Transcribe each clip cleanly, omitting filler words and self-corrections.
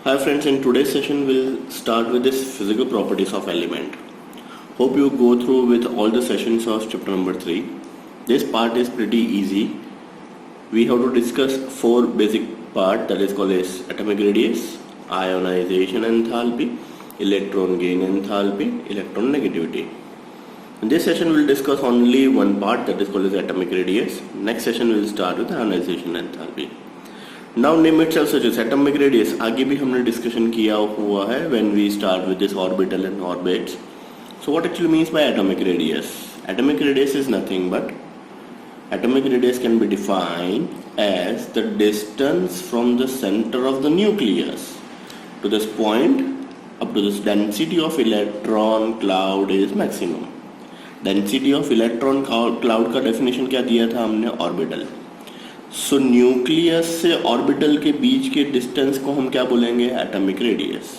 Hi friends, in today's session we'll start with this physical properties of element. Hope you go through with all the sessions of chapter number 3. This part is pretty easy. We have to discuss 4 basic parts, that is called as atomic radius, ionization enthalpy, electron gain enthalpy, electron negativity. In this session we'll discuss only one part, that is called as atomic radius. Next session we'll start with ionization enthalpy. Now name itself suggests atomic radius. आगे भी हमने discussion किया हुआ है when we start with this orbital and orbits. So what actually means by atomic radius? Atomic radius is nothing but atomic radius can be defined as the distance from the center of the nucleus to this point up to this density of electron cloud is maximum. Density of electron cloud का definition क्या दिया था हमने? Orbital. So nucleus से orbital के बीच के distance को हम क्या बोलेंगे? Atomic radius.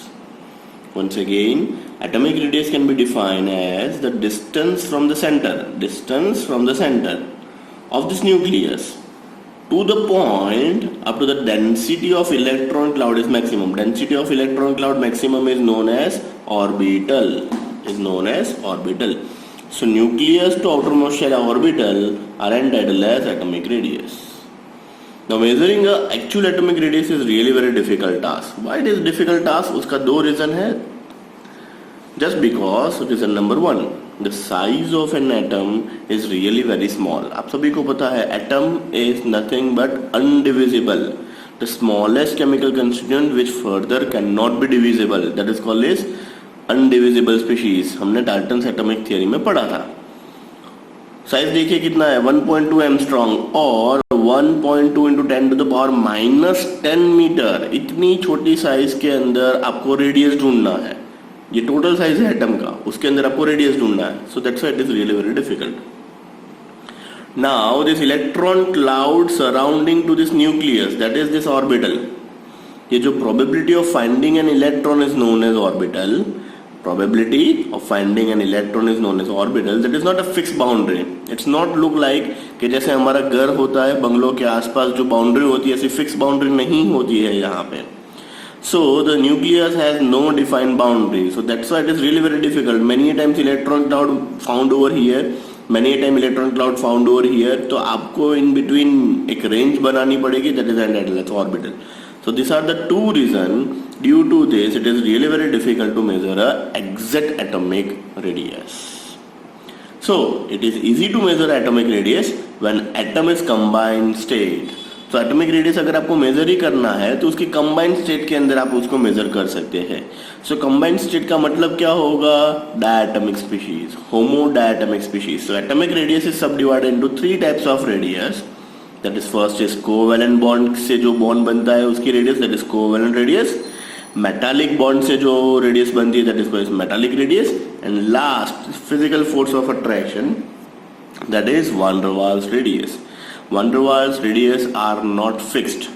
Once again atomic radius can be defined as the distance from the centre of this nucleus to the point up to the density of electron cloud is maximum. Density of electron cloud maximum is known as orbital. So nucleus to outermost shell orbital are entitled as atomic radius. Now measuring the actual atomic radius is really very difficult task. Why it is difficult task? उसका 2 reason है. Just because reason number 1, the size of an atom is really very small. आप सभी को पता है atom is nothing but undivisible. The smallest chemical constituent which further cannot be divisible. That is called as undivisible species. हमने Dalton's atomic theory में पढ़ा था. Size देखिए कितना है, 1.2 एंगस्ट्रॉम और 1.2 into 10 to the power -10 metre. इतनी छोटी साइज के अंदर आपको रेडियस ढूंढना है. ये टोटल साइज है एटम का, उसके अंदर आपको रेडियस ढूंढना है. So that's why it is really very difficult. Now this electron cloud surrounding to this nucleus, that is this orbital. ये जो probability of finding an electron is known as orbital. Probability of finding an electron is known as orbital. That is not a fixed boundary. It's not look like कि जैसे हमारा घर होता है, बंगलों के आसपास जो बाउंड्री होती है, ऐसी फिक्स बाउंड्री नहीं होती है यहाँ पे. So the nucleus has no defined boundary. So that's why it is really very difficult. Many times electron cloud found over here. Many time electron cloud found over here. तो आपको in between एक range बनानी पड़ेगी. That is entitled as orbital. So these are the 2 reasons. Due to this, it is really very difficult to measure a exact atomic radius. So it is easy to measure atomic radius when atom is combined state. So atomic radius अगर आपको measure ही करना है तो उसकी combined state के अंदर आप उसको measure कर सकते हैं. So combined state का मतलब क्या होगा? Diatomic species, homodiatomic species. So atomic radius is subdivided into 3 types of radius. That is first is covalent bond से जो bond बनता है उसकी radius, that is covalent radius. Metallic bond से जो radius बनती है, that is called metallic radius. And last, physical force of attraction, that is van der Waals radius. Van der Waals radius are not fixed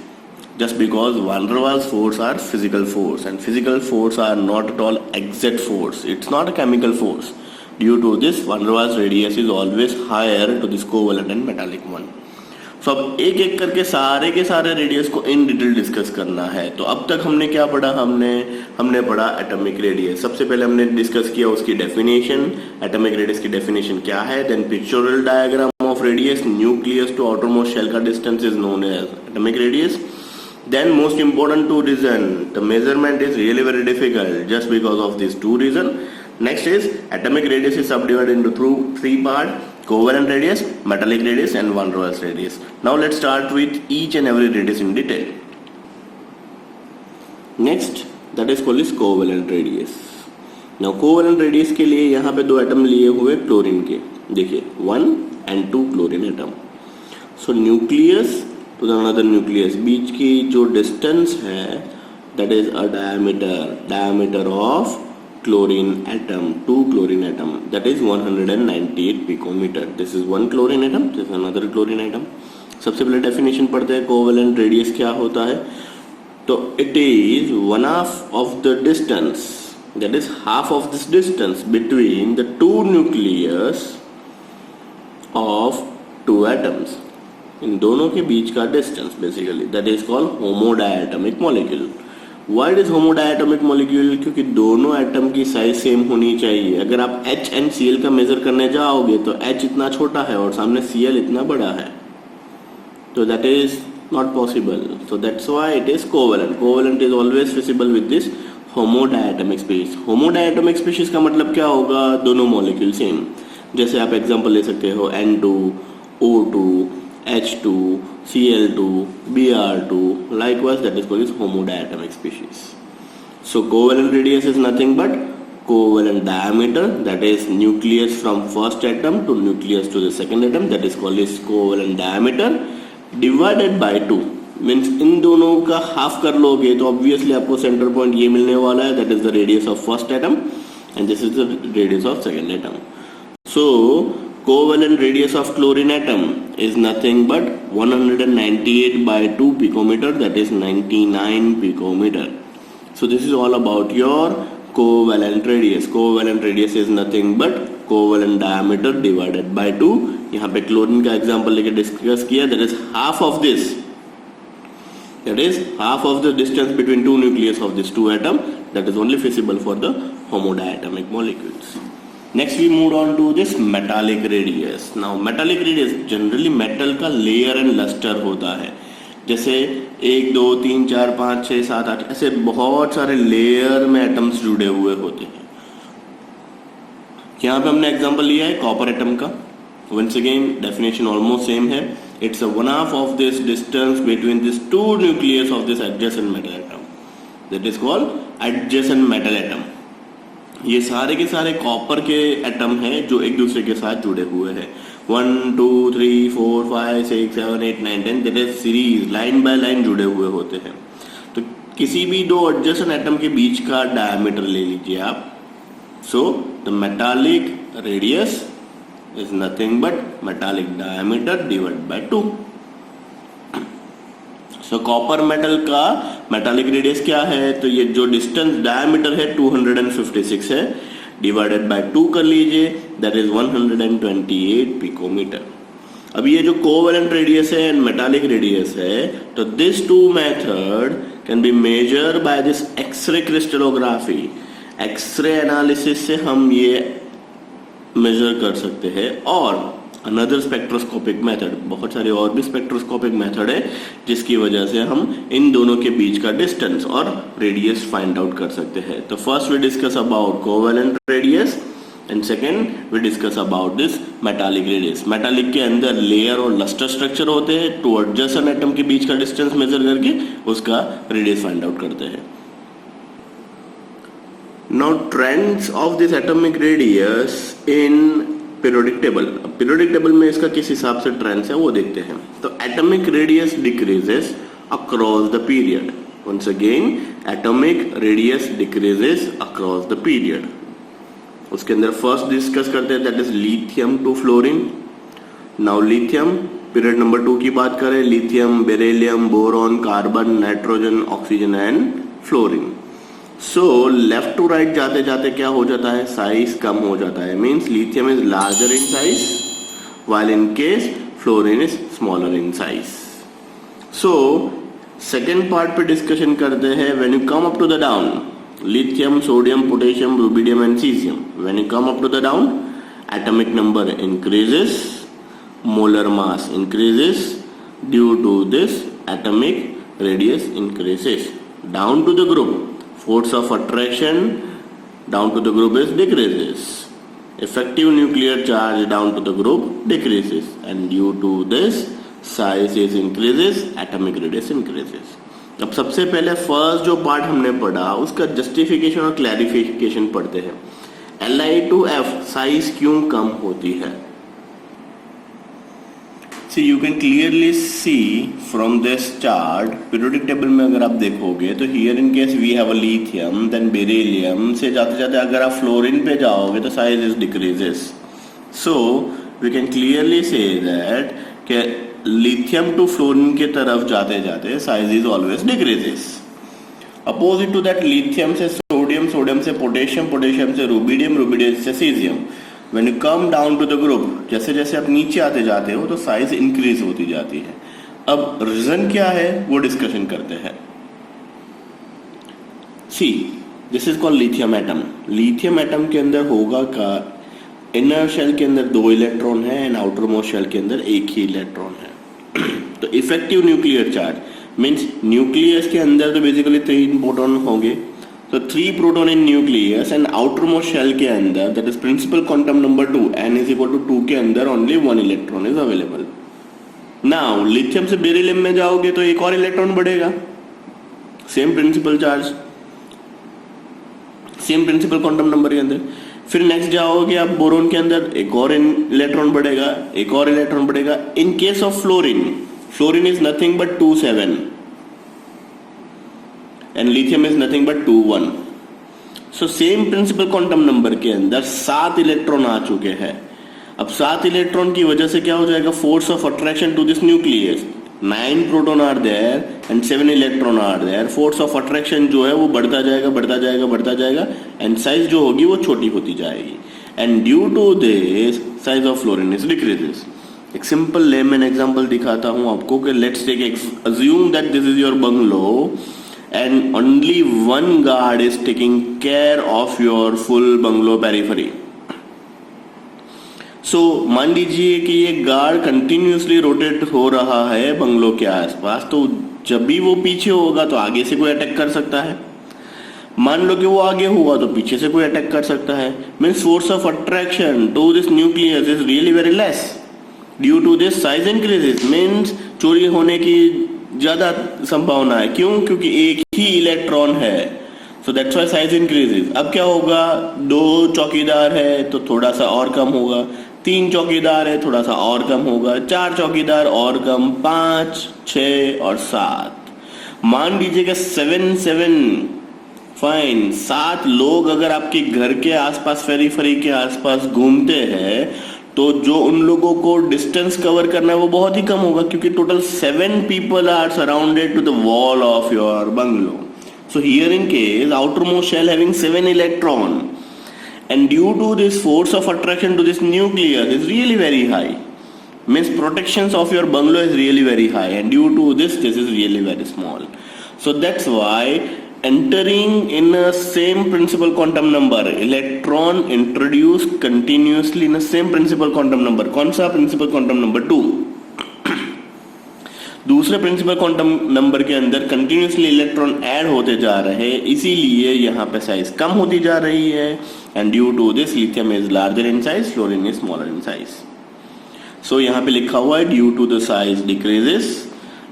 just because van der Waals force are physical force, and physical force are not at all exact force. It's not a chemical force. Due to this, van der Waals radius is always higher to this covalent and metallic one. So अब एक एक करके सारे के सारे radius को in detail discuss करना है. तो अब तक हमने क्या पढ़ा? हमने पढ़ा एटॉमिक रेडियस. सबसे पहले हमने डिस्कस किया उसकी डेफिनेशन. एटॉमिक रेडियस की डेफिनेशन क्या है? Then pictorial diagram of radius. Nucleus to outermost shell का distance is known as atomic radius. Then most important 2 reason, the measurement is really very difficult just because of these 2 reason. Next is atomic radius is subdivided into 3 parts: covalent radius, metallic radius, and van der Waals radius. Now let's start with each and every radius in detail. Next, that is called is covalent radius. Now covalent radius के लिए यहाँ पे 2 atom लिए हुए chlorine के. देखिए 1 and 2 chlorine atom. So nucleus to the another nucleus बीच की जो distance है, that is a diameter of chlorine atom, 2 chlorine atom, that is 198 picometer. This is 1 chlorine atom, this is another chlorine atom. सबसे पहले definition पढ़ते हैं. Covalent radius क्या होता है? तो it is 1/2 of the distance, that is half of this distance between the 2 nucleus of 2 atoms. इन दोनों के बीच का distance basically, that is called homodiatomic molecule. Why it is homodiatomic molecule? क्योंकि दोनों एटम की साइज सेम होनी चाहिए। अगर आप HNCl का मेजर करने जाओगे तो H इतना छोटा है और सामने Cl इतना बड़ा है, तो that is not possible. So that's why it is covalent. Covalent is always feasible with this homodiatomic species. Homodiatomic species का मतलब क्या होगा? दोनों मॉलिक्यूल सेम। जैसे आप एग्जांपल ले सकते हो N2, O2, H2, Cl2, Br2, likewise that is called as homodiatomic species. So covalent radius is nothing but covalent diameter, that is nucleus from first atom to nucleus to the second atom, that is called as covalent diameter divided by 2. Means in दोनों का half कर लोगे तो obviously आपको centre point ये मिलने वाला है, that is the radius of first atom and this is the radius of second atom. So covalent radius of chlorine atom is nothing but 198 by 2 picometer, that is 99 picometer. So this is all about your covalent radius. Covalent radius is nothing but covalent diameter divided by 2. यहाँ पे chlorine का example लेके discuss किया, that is half of this. That is half of the distance between two nucleus of this two atom. That is only feasible for the homodiatomic molecules. Next we moved on to this metallic radius. Now metallic radius generally metal का layer and luster होता है. जैसे 1 2 3 4 5 6 7 8 ऐसे बहुत सारे layer में atoms जुड़े हुए होते हैं. यहाँ पे हमने एग्जांपल लिया है कॉपर एटम का. Once again definition almost same है. It's a one half of this distance between these two nucleus of this adjacent metal atom. That is called adjacent metal atom. ये सारे के सारे कॉपर के atom हैं जो एक दूसरे के साथ जुड़े हुए हैं. 1 2 3 4 5 6 7 8 9 10 that is series, line by line जुड़े हुए होते हैं. तो किसी भी दो एडजेसेंट एटम के बीच का डायमीटर ले लीजिए आप. So the metallic radius is nothing but metallic diameter divided by 2. So copper metal का मेटालिक रेडियस क्या है? तो ये जो डिस्टेंस डायमीटर है 256 है, डिवाइडेड बाय 2 कर लीजिए, दैट इज 128 पिकोमीटर. अब ये जो कोवेलेंट रेडियस है एंड मेटालिक रेडियस है, तो this two method can be measure by this x ray crystallography. X ray analysis से हम ये मेजर कर सकते हैं. और अनदर स्पेक्ट्रोस्कोपिक मेथड, बहुत सारे और भी स्पेक्ट्रोस्कोपिक मेथड है जिसकी वजह से हम इन दोनों के बीच का डिस्टेंस और रेडियस फाइंड आउट कर सकते हैं. तो first we discuss about covalent radius and second we discuss about this metallic radius. Metallic के अंदर लेयर और लस्टर स्ट्रक्चर होते हैं. टू एडजेसेंट एटम के बीच का डिस्टेंस मेजर करके उसका रेडियस फाइंड आउट करते हैं. Now trends of this atomic radius in periodic table. Periodic table में इसका किस हिसाब से ट्रेंड्स है वो देखते हैं. तो atomic radius decreases across the period. Once again atomic radius decreases across the period. उसके अंदर फर्स्ट डिस्कस करते हैं, that is lithium to fluorine. Now lithium period number 2 की बात करें, lithium, beryllium, boron, carbon, nitrogen, oxygen and fluorine. So left to right जाते जाते क्या हो जाता है? साइज कम हो जाता है. Means lithium is larger in size while in case fluorine is smaller in size. So second part पे discussion करते हैं. When you come up to the down, lithium, sodium, potassium, rubidium and cesium, when you come up to the down, atomic number increases, molar mass increases, due to this atomic radius increases. Down to the group, force of attraction down to the group is decreases. Effective nuclear charge down to the group decreases, and due to this size is increases, atomic radius increases. अब सबसे पहले first जो part हमने पढ़ा उसका justification और clarification पढ़ते हैं. Li2F साइज क्यों कम होती है? See, you can clearly see from this chart, periodic table में अगर आप देखोगे तो here in case we have a lithium, then beryllium से जाते जाते अगर आप फ्लोरीन पे जाओगे तो size is decreases. So we can clearly say that कि lithium to फ्लोरीन के तरफ जाते जाते size is always decreases. Opposite to that, lithium से सोडियम, सोडियम से पोटेशियम, पोटेशियम से रुबिडियम, रुबिडियम से caesium. When you come down to the group, जैसे जैसे आप नीचे आते जाते हो तो साइज इंक्रीज होती जाती है. अब रीजन क्या है वो डिस्कशन करते हैं. See this is called lithium atom. Lithium atom के अंदर होगा का इनर शेल के अंदर 2 इलेक्ट्रॉन है एंड आउटर मोस्ट शेल के अंदर एक ही इलेक्ट्रॉन है। तो effective nuclear charge means nucleus के अंदर तो बेसिकली 3 प्रोटॉन होंगे, तो 3 proton in nucleus and outer most shell के अंदर that is principal quantum number 2 n is equal to 2 के अंदर only 1 electron is available. Now lithium से बेरिलियम में जाओगे तो एक और इलेक्ट्रॉन बढ़ेगा, same principal charge, same principal quantum number के अंदर। फिर नेक्स्ट जाओगे आप बोरोन के अंदर, एक और इलेक्ट्रॉन बढ़ेगा, एक और इलेक्ट्रॉन बढ़ेगा। In case of fluorine, fluorine is nothing but 2 7 and lithium is nothing but 2 1। So same principal quantum number के अंदर 7 इलेक्ट्रॉन आ चुके हैं। अब 7 इलेक्ट्रॉन की वजह से क्या हो जाएगा, force of attraction to this nucleus, 9 proton are there and 7 electron are there. Force of attraction जो है वो बढ़ता जाएगा बढ़ता जाएगा बढ़ता जाएगा एंड साइज जो होगी वो छोटी होती जाएगी and due to this size of fluorine is decreases. एक सिंपल लेमन एग्जांपल दिखाता हूं आपको कि let's take assume that this is your bungalow and only one guard is taking care of your full bungalow periphery. So मान लीजिए कि ये guard continuously rotate हो रहा है बंगलो के आसपास, तो जब भी वो पीछे होगा तो आगे से कोई अटैक कर सकता है, मान लो कि वो आगे हुआ तो पीछे से कोई अटैक कर सकता है। Means force of attraction to this nucleus is really very less, due to this size increases, means चोरी होने की ज्यादा संभावना है। क्यों? क्योंकि एक ही इलेक्ट्रॉन है, so that's why size increases. अब क्या होगा, 2 चौकीदार है तो थोड़ा सा और कम होगा, 3 चौकीदार है थोड़ा सा और कम होगा, 4 चौकीदार और कम, 5 6 और 7। मान लीजिएगा 7 7 फाइन, 7 लोग अगर आपके घर के आसपास पेरिफेरी के आसपास घूमते हैं तो जो उन लोगों को डिस्टेंस कवर करना है वो बहुत ही कम होगा, क्योंकि total 7 people are surrounded to the wall of your bungalow. So here in case outer most shell having 7 electron and due to this force of attraction to this nucleus is really very high, means protections of your bungalow is really very high, and due to this is really very small. So that's why entering in a same principal quantum number, electron introduced continuously in a same principal quantum number. कौन सा principal quantum number 2? दूसरे principal quantum number के अंदर continuously electron add होते जा रहे हैं, इसीलिए यहाँ पे साइज कम होती जा रही है and due to this lithium is larger in size, fluorine is smaller in size. So यहाँ पे लिखा हुआ है due to the size decreases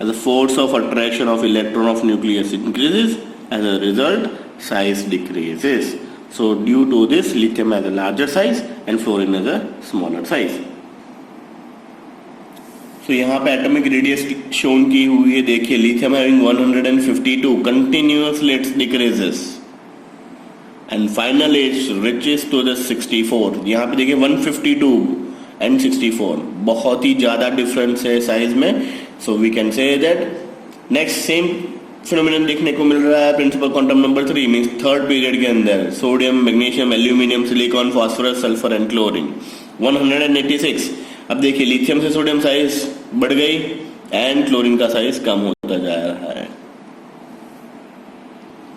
as a force of attraction of electron of nucleus increases, as a result size decreases. So due to this lithium has a larger size and fluorine has a smaller size. तो यहाँ पे atomic radius shown की हुई है, देखिए lithium having 152 continuously its decreases and finally its reaches to the 64। यहाँ पे देखिए 152 एंड 64 बहुत ही ज्यादा डिफरेंस है साइज में। So we can say that next same phenomenon देखने को मिल रहा है principal quantum number 3 means third period के अंदर, sodium magnesium aluminium silicon phosphorus sulphur and chlorine 186। अब देखिए लिथियम से सोडियम साइज बढ़ गई एंड क्लोरीन का साइज कम होता जा रहा है।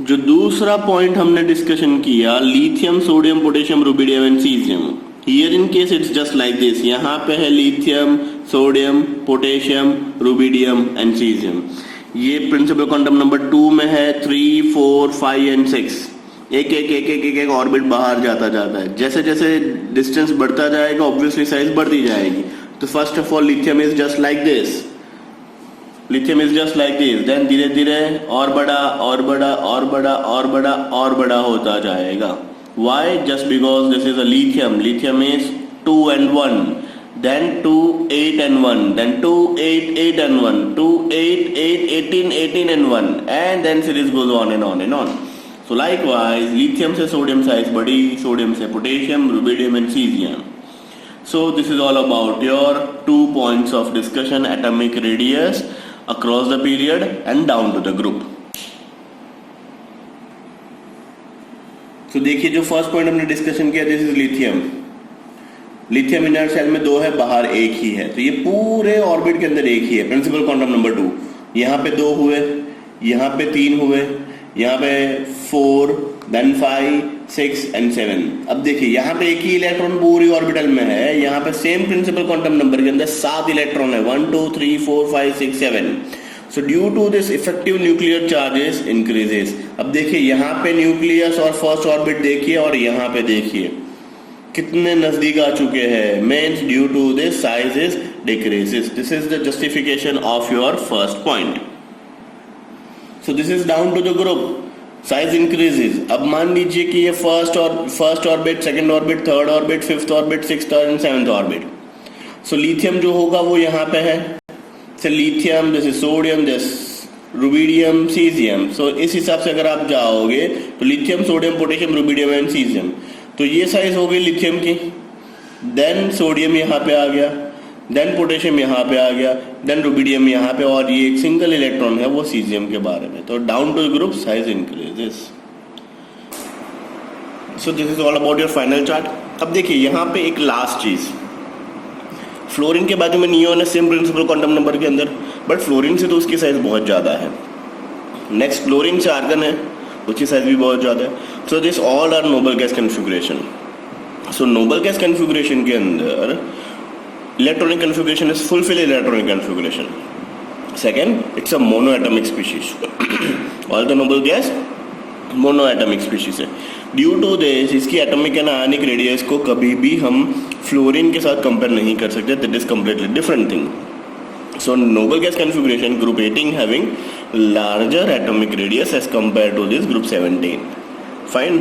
जो दूसरा पॉइंट हमने डिस्कशन किया, lithium sodium potassium rubidium and caesium, here in case it's just like this. यहाँ पे है lithium sodium potassium rubidium and caesium, ये प्रिंसिपल क्वांटम नंबर 2 में है, 3 4 5 एंड 6 एक एक एक एक एक एक ऑर्बिट बाहर जाता जाता है। जैसे जैसे डिस्टेंस बढ़ता जाएगा ऑब्वियसली साइज बढ़ती जाएगी। तो first of all lithium is just like this, lithium is just like this, then धीरे धीरे और बड़ा और बड़ा और बड़ा और बड़ा और बड़ा होता जाएगा। Why? Just because this is a lithium, lithium is 2 and 1, then 2 8 and 1, then 2 8 8 and 1, 2 8 8 18 18 and 1, and then series goes on and on and on. So likewise lithium से सोडियम साइज बढ़ी, सोडियम से potassium, rubidium and caesium. So this is all about your 2 points of discussion, atomic radius across the period and down to the group. So देखिए जो first point हमने discussion किया, this is lithium. Lithium inner shell में 2 है, बाहर एक ही है, तो ये पूरे ऑर्बिट के अंदर एक ही है, प्रिंसिपल क्वांटम नंबर 2। यहाँ पे 2 हुए, यहाँ पे 3 हुए, यहाँ पे 4, देन 5, 6 एंड 7। अब देखिए यहाँ पे एक ही इलेक्ट्रॉन पूरी ऑर्बिटल में है, यहाँ पे सेम प्रिंसिपल क्वांटम नंबर के अंदर 7 इलेक्ट्रॉन है, 1 2 3 4 5 6 7। So due to this effective nuclear charges increases. अब देखिए यहाँ पे न्यूक्लियस और फर्स्ट ऑर्बिट देखिए और यहाँ पे देखिए कितने नजदीक आ चुके हैं, means due to this size is decreases. This is the justification of your first point. So this is down to the group, size increases. अब मान लीजिए कि ये first orbit, second orbit, third orbit, fifth orbit, sixth and seventh orbit. So lithium जो होगा वो यहाँ पे है, से लिथियम, जैसे सोडियम, जैसे रुबिडियम, सीजियम। सो इस हिसाब से अगर आप जाओगे तो lithium, sodium, potassium, rubidium and caesium, तो ये साइज हो गई लिथियम की, देन सोडियम यहाँ पे आ गया, देन पोटेशियम यहाँ पे आ गया, देन रुबिडियम यहाँ पे, और ये एक सिंगल इलेक्ट्रॉन है वो सीजियम के बारे में। तो down to group size increases. So this is all about your final chart. अब देखिए यहाँ पे एक लास्ट चीज, फ्लोरीन के बाजू में नियोन है, सेम प्रिंसिपल क्वांटम नंबर के अंदर, बट फ्लोरीन से तो उसकी साइज बहुत ज्यादा है। नेक्स्ट क्लोरीन से आर्गन है, उसकी साइज भी बहुत ज्यादा है। So this all are noble gas configuration. So noble gas configuration के अंदर electronic configuration is fulfil electronic configuration. Second, it's a monoatomic species. All the noble gas monoatomic species है। ड्यू टू दिस इसकी atomic and ionic radius को कभी भी हम fluorine के साथ कंपेयर नहीं कर सकते, that is completely different thing. So noble gas configuration group 18 having larger atomic radius as compared to this group 17. Fine.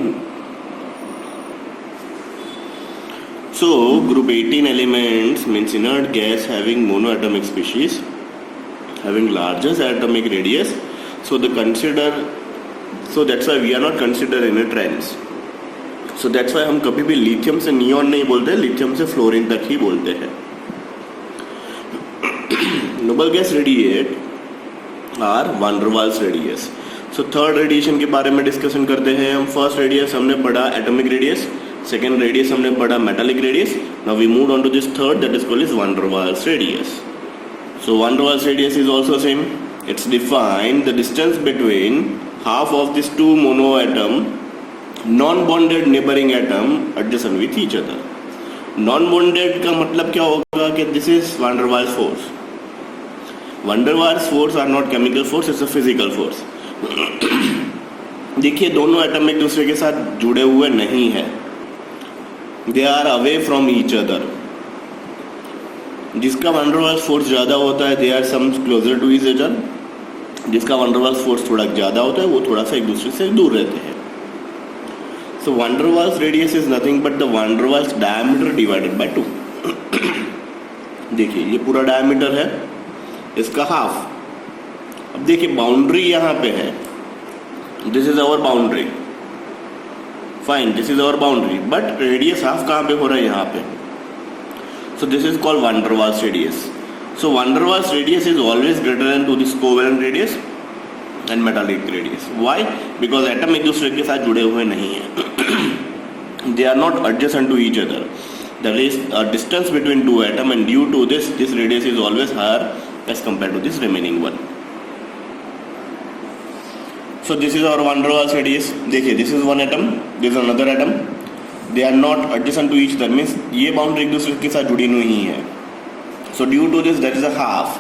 So group 18 elements means inert gas having monoatomic species having larger atomic radius. So that's why we are not considered in a trans. So that's why हम कभी भी lithium से neon नहीं बोलते, lithium से fluorine तक ही बोलते हैं। Noble gas radii are van der Waals radius. So third radiation के बारे में डिस्कशन करते हैं हम। फर्स्ट रेडियस हमने पढ़ा एटॉमिक रेडियस, सेकेंड रेडियस हमने पढ़ा metallic radius. Now we move on to this third, that is called is van der Waals radius. So van der Waals radius is also same. It's define the distance between half of these two monoatom non-bonded neighboring atom adjacent with each other. Non-bonded का मतलब क्या होगा कि this is van der Waals force. Van der Waals force are not chemical force, it's a physical force. देखिए दोनों atom एक दूसरे के साथ जुड़े हुए नहीं है, they are away from each other. जिसका van der Waals force ज़्यादा होता है they are some closer to each other, जिसका van der Waals फोर्स थोड़ा ज़्यादा होता है वो थोड़ा सा एक दूसरे से दूर रहते हैं। सो van der Waals radius is nothing but the van der Waals diameter divided by 2। देखिए ये पूरा डायमीटर है, इसका हाफ। अब देखिए बाउंड्री यहाँ पे है, this is our boundary, fine, this is our boundary, but radius half कहाँ पे हो रहा है, यहाँ पे। So this is called van der Waals radius. So van der Waals radius is always greater than to this covalent radius and metallic radius. Why? Because atom एक दूसरे के साथ जुड़े हुए नहीं हैं। They are not adjacent to each other. There is a distance between two atom and due to this radius is always higher as compared to this remaining one. So this is our van der Waals radius. देखिए this is one atom, this is another atom. They are not adjacent to each other. Means ये boundary एक दूसरे के साथ जुड़ी नहीं है। So due to this, that is a half,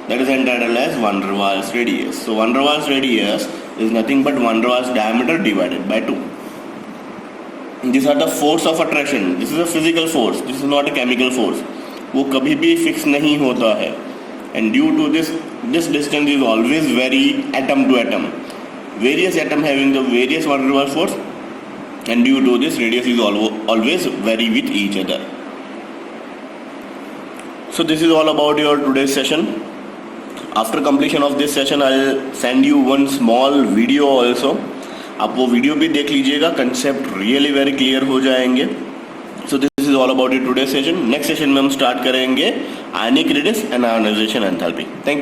that is entitled as van der Waals radius. So van der Waals radius is nothing but van der Waals diameter divided by 2. These are the force of attraction. This is a physical force. This is not a chemical force. वो कभी भी fix नहीं होता है. And due to this distance is always vary atom to atom. Various atom having the various van der Waals force, and due to this radius is always vary with each other. So this is all about your today's session. After completion of this session, I'll send you one small video also. आप वो video भी देख लीजिएगा, concept really very clear हो जाएंगे। So this is all about your today's session. Next session में हम start करेंगे ionic radius and ionization enthalpy. Thank you.